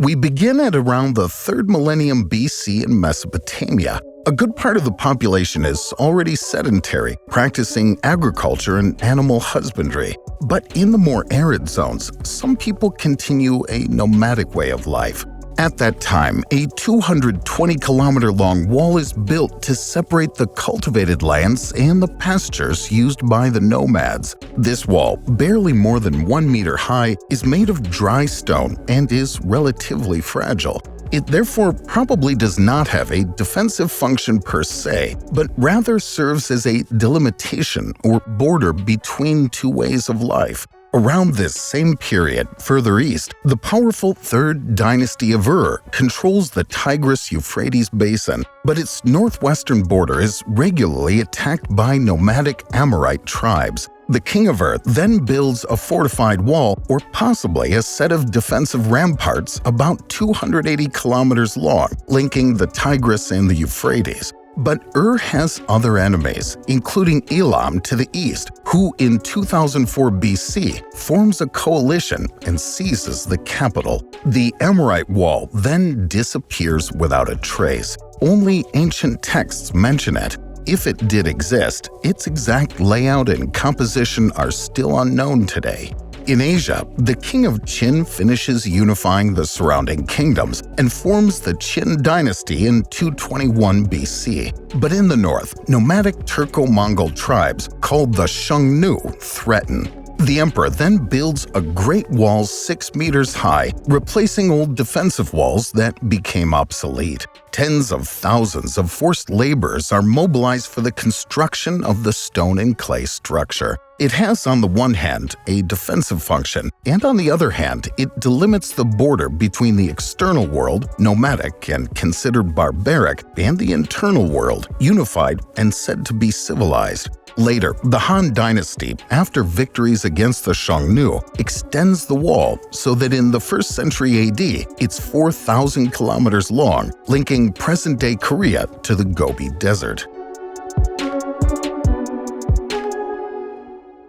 We begin at around the 3rd millennium BC in Mesopotamia. A good part of the population is already sedentary, practicing agriculture and animal husbandry. But in the more arid zones, some people continue a nomadic way of life. At that time, a 220-kilometer-long wall is built to separate the cultivated lands and the pastures used by the nomads. This wall, barely more than 1 meter high, is made of dry stone and is relatively fragile. It therefore probably does not have a defensive function per se, but rather serves as a delimitation or border between two ways of life. Around this same period, further east, the powerful 3rd dynasty of Ur controls the Tigris-Euphrates basin, but its northwestern border is regularly attacked by nomadic Amorite tribes. The king of Ur then builds a fortified wall, or possibly a set of defensive ramparts about 280 kilometers long, linking the Tigris and the Euphrates. But Ur has other enemies, including Elam to the east, who in 2004 BC forms a coalition and seizes the capital. The Amorite wall then disappears without a trace. Only ancient texts mention it. If it did exist, its exact layout and composition are still unknown today. In Asia, the king of Qin finishes unifying the surrounding kingdoms and forms the Qin dynasty in 221 BC. But in the north, nomadic Turco-Mongol tribes called the Xiongnu threaten. The emperor then builds a great wall 6 meters high, replacing old defensive walls that became obsolete. Tens of thousands of forced laborers are mobilized for the construction of the stone and clay structure. It has, on the one hand, a defensive function, and on the other hand, it delimits the border between the external world, nomadic and considered barbaric, and the internal world, unified and said to be civilized. Later, the Han dynasty, after victories against the Xiongnu, extends the wall so that in the 1st century AD, it's 4,000 kilometers long, linking present-day Korea to the Gobi Desert.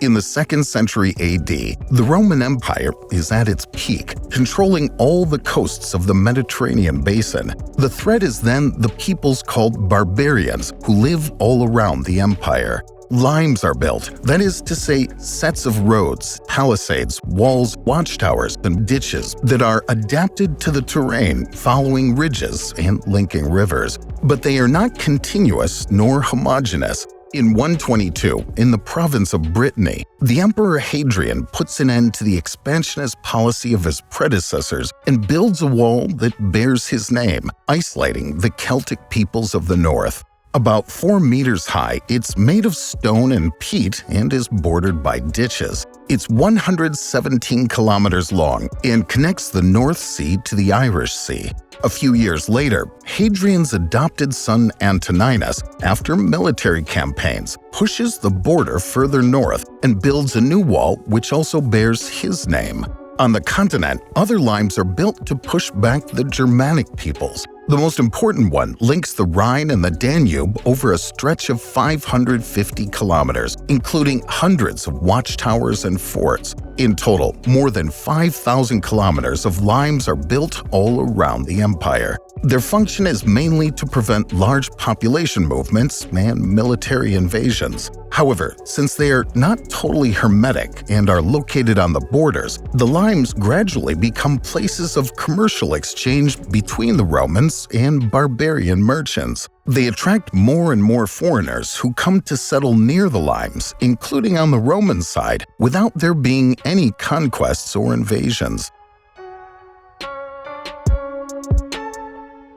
In the 2nd century AD, the Roman Empire is at its peak, controlling all the coasts of the Mediterranean basin. The threat is then the peoples called barbarians, who live all around the empire. Limes are built, that is to say, sets of roads, palisades, walls, watchtowers, and ditches that are adapted to the terrain, following ridges and linking rivers. But they are not continuous nor homogeneous. In 122, in the province of Brittany, the Emperor Hadrian puts an end to the expansionist policy of his predecessors and builds a wall that bears his name, isolating the Celtic peoples of the north. About 4 meters high, it's made of stone and peat and is bordered by ditches. It's 117 kilometers long and connects the North Sea to the Irish Sea. A few years later, Hadrian's adopted son Antoninus, after military campaigns, pushes the border further north and builds a new wall which also bears his name. On the continent, other limes are built to push back the Germanic peoples. The most important one links the Rhine and the Danube over a stretch of 550 kilometers, including hundreds of watchtowers and forts. In total, more than 5,000 kilometers of limes are built all around the empire. Their function is mainly to prevent large population movements and military invasions. However, since they are not totally hermetic and are located on the borders, the limes gradually become places of commercial exchange between the Romans and barbarian merchants. They attract more and more foreigners who come to settle near the limes, including on the Roman side, without there being any conquests or invasions.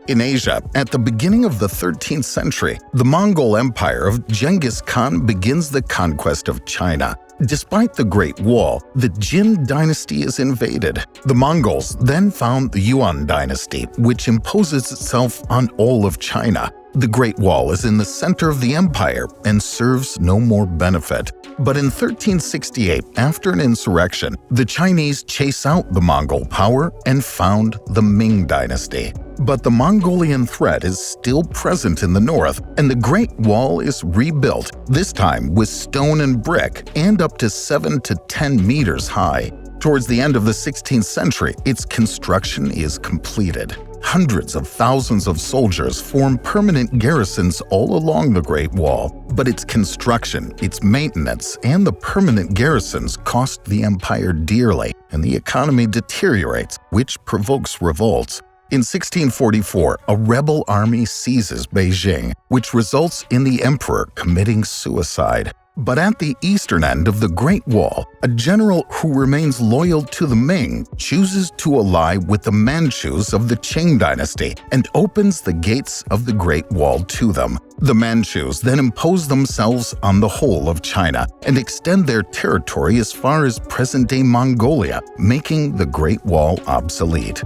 In Asia, at the beginning of the 13th century, the Mongol Empire of Genghis Khan begins the conquest of China. Despite the Great Wall, the Jin dynasty is invaded. The Mongols then found the Yuan dynasty, which imposes itself on all of China. The Great Wall is in the center of the empire and serves no more benefit. But in 1368, after an insurrection, the Chinese chase out the Mongol power and found the Ming dynasty. But the Mongolian threat is still present in the north, and the Great Wall is rebuilt, this time with stone and brick, and up to 7 to 10 meters high. Towards the end of the 16th century, its construction is completed. Hundreds of thousands of soldiers form permanent garrisons all along the Great Wall, but its construction, its maintenance, and the permanent garrisons cost the empire dearly, and the economy deteriorates, which provokes revolts. In 1644, a rebel army seizes Beijing, which results in the emperor committing suicide. But at the eastern end of the Great Wall, a general who remains loyal to the Ming chooses to ally with the Manchus of the Qing dynasty and opens the gates of the Great Wall to them. The Manchus then impose themselves on the whole of China and extend their territory as far as present-day Mongolia, making the Great Wall obsolete.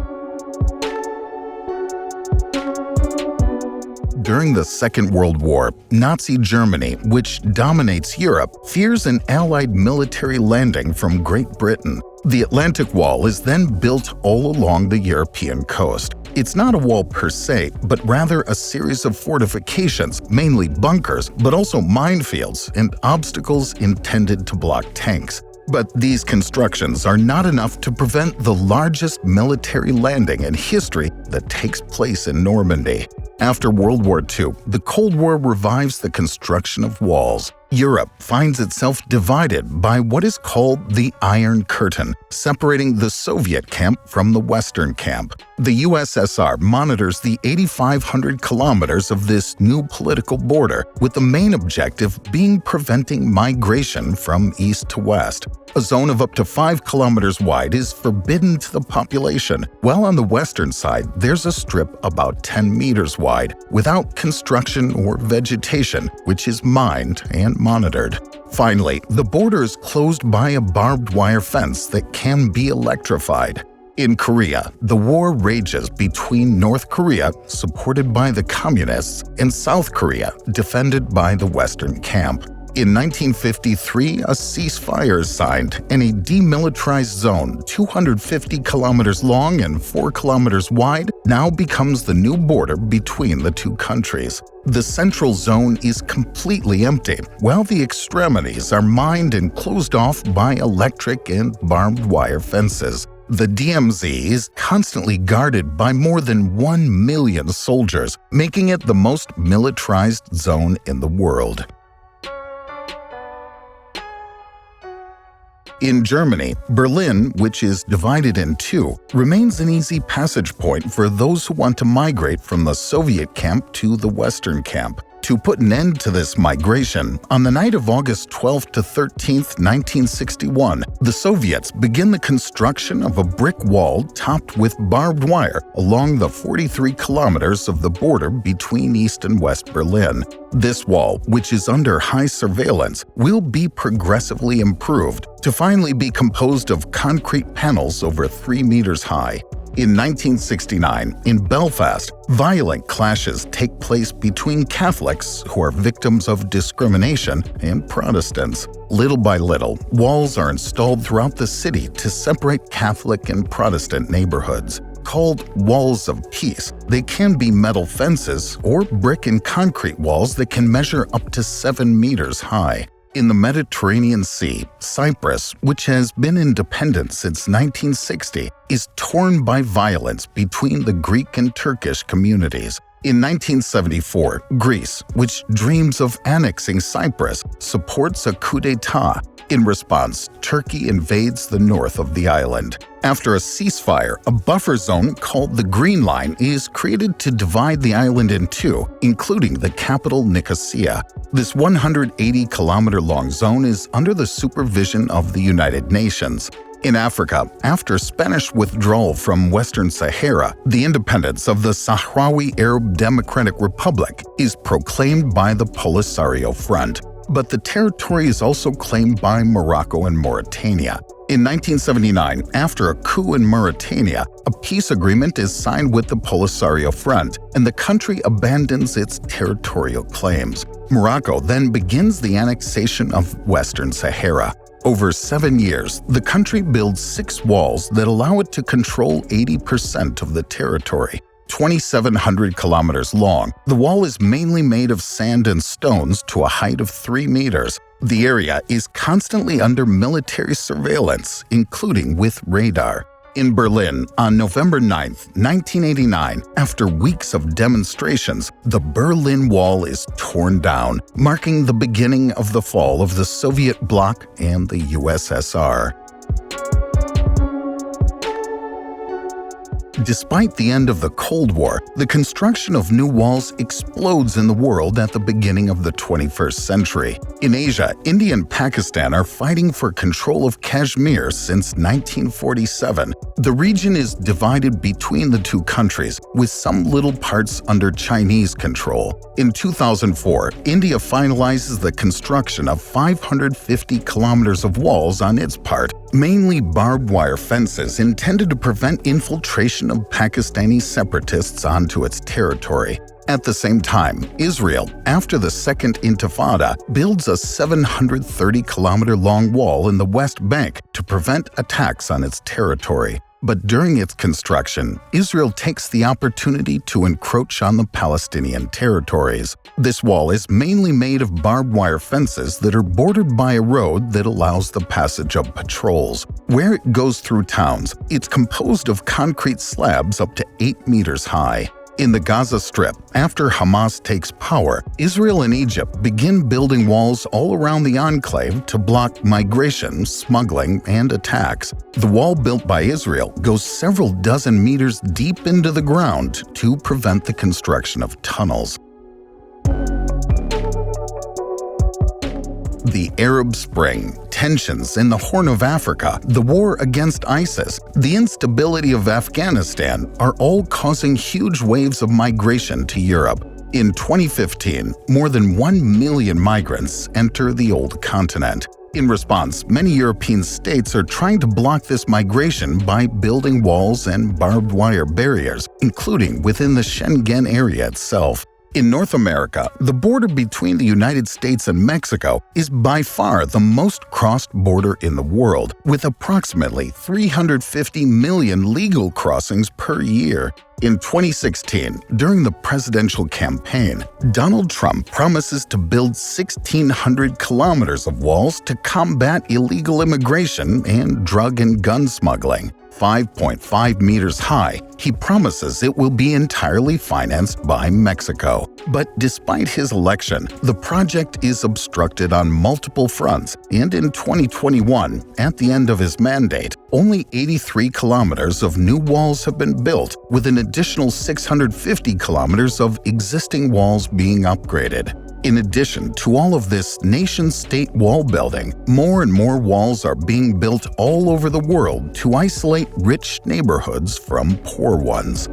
During the Second World War, Nazi Germany, which dominates Europe, fears an Allied military landing from Great Britain. The Atlantic Wall is then built all along the European coast. It's not a wall per se, but rather a series of fortifications, mainly bunkers, but also minefields and obstacles intended to block tanks. But these constructions are not enough to prevent the largest military landing in history that takes place in Normandy. After World War II, the Cold War revives the construction of walls. Europe finds itself divided by what is called the Iron Curtain, separating the Soviet camp from the Western camp. The USSR monitors the 8,500 kilometers of this new political border, with the main objective being preventing migration from east to west. A zone of up to 5 kilometers wide is forbidden to the population, while on the western side there's a strip about 10 meters wide, without construction or vegetation, which is mined and monitored. Finally, the border is closed by a barbed wire fence that can be electrified. In Korea, the war rages between North Korea, supported by the Communists, and South Korea, defended by the Western camp. In 1953, a ceasefire is signed, and a demilitarized zone 250 kilometers long and 4 kilometers wide now becomes the new border between the two countries. The central zone is completely empty, while the extremities are mined and closed off by electric and barbed wire fences. The DMZ is constantly guarded by more than 1 million soldiers, making it the most militarized zone in the world. In Germany, Berlin, which is divided in two, remains an easy passage point for those who want to migrate from the Soviet camp to the Western camp. To put an end to this migration, on the night of August 12 to 13, 1961, the Soviets begin the construction of a brick wall topped with barbed wire along the 43 kilometers of the border between East and West Berlin. This wall, which is under high surveillance, will be progressively improved to finally be composed of concrete panels over 3 meters high. In 1969, in Belfast, violent clashes take place between Catholics, who are victims of discrimination, and Protestants. Little by little, walls are installed throughout the city to separate Catholic and Protestant neighborhoods. Called walls of peace, they can be metal fences or brick and concrete walls that can measure up to 7 meters high. In the Mediterranean Sea, Cyprus, which has been independent since 1960, is torn by violence between the Greek and Turkish communities. In 1974, Greece, which dreams of annexing Cyprus, supports a coup d'etat. In response, Turkey invades the north of the island. After a ceasefire, a buffer zone called the Green Line is created to divide the island in two, including the capital Nicosia. This 180-kilometer-long zone is under the supervision of the United Nations. In Africa, after Spanish withdrawal from Western Sahara, the independence of the Sahrawi Arab Democratic Republic is proclaimed by the Polisario Front. But the territory is also claimed by Morocco and Mauritania. In 1979, after a coup in Mauritania, a peace agreement is signed with the Polisario Front, and the country abandons its territorial claims. Morocco then begins the annexation of Western Sahara. Over 7 years, the country builds 6 walls that allow it to control 80% of the territory. 2,700 kilometers long, the wall is mainly made of sand and stones to a height of 3 meters. The area is constantly under military surveillance, including with radar. In Berlin, on November 9, 1989, after weeks of demonstrations, the Berlin Wall is torn down, marking the beginning of the fall of the Soviet bloc and the USSR. Despite the end of the Cold War, the construction of new walls explodes in the world at the beginning of the 21st century. In Asia, India and Pakistan are fighting for control of Kashmir since 1947. The region is divided between the two countries, with some little parts under Chinese control. In 2004, India finalizes the construction of 550 kilometers of walls on its part, mainly barbed wire fences intended to prevent infiltration of Pakistani separatists onto its territory. At the same time, Israel, after the Second Intifada, builds a 730-kilometer-long wall in the West Bank to prevent attacks on its territory. But during its construction, Israel takes the opportunity to encroach on the Palestinian territories. This wall is mainly made of barbed wire fences that are bordered by a road that allows the passage of patrols. Where it goes through towns, it's composed of concrete slabs up to 8 meters high. In the Gaza Strip, after Hamas takes power, Israel and Egypt begin building walls all around the enclave to block migration, smuggling, and attacks. The wall built by Israel goes several dozen meters deep into the ground to prevent the construction of tunnels. The Arab Spring, tensions in the Horn of Africa, the war against ISIS, the instability of Afghanistan are all causing huge waves of migration to Europe. In 2015, more than 1 million migrants enter the old continent. In response, many European states are trying to block this migration by building walls and barbed wire barriers, including within the Schengen area itself. In North America, the border between the United States and Mexico is by far the most crossed border in the world, with approximately 350 million legal crossings per year. In 2016, during the presidential campaign, Donald Trump promises to build 1,600 kilometers of walls to combat illegal immigration and drug and gun smuggling. 5.5 meters high, he promises it will be entirely financed by Mexico. But despite his election, the project is obstructed on multiple fronts, and in 2021, at the end of his mandate, only 83 kilometers of new walls have been built, with an additional 650 kilometers of existing walls being upgraded. In addition to all of this nation-state wall building, more and more walls are being built all over the world to isolate rich neighborhoods from poor ones.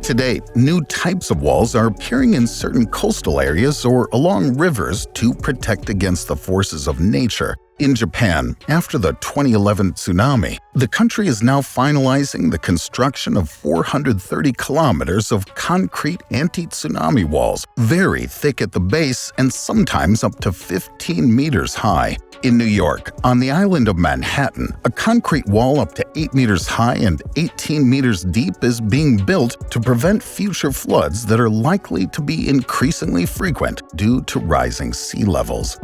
Today, new types of walls are appearing in certain coastal areas or along rivers to protect against the forces of nature. In Japan, after the 2011 tsunami, the country is now finalizing the construction of 430 kilometers of concrete anti-tsunami walls, very thick at the base and sometimes up to 15 meters high. In New York, on the island of Manhattan, a concrete wall up to 8 meters high and 18 meters deep is being built to prevent future floods that are likely to be increasingly frequent due to rising sea levels.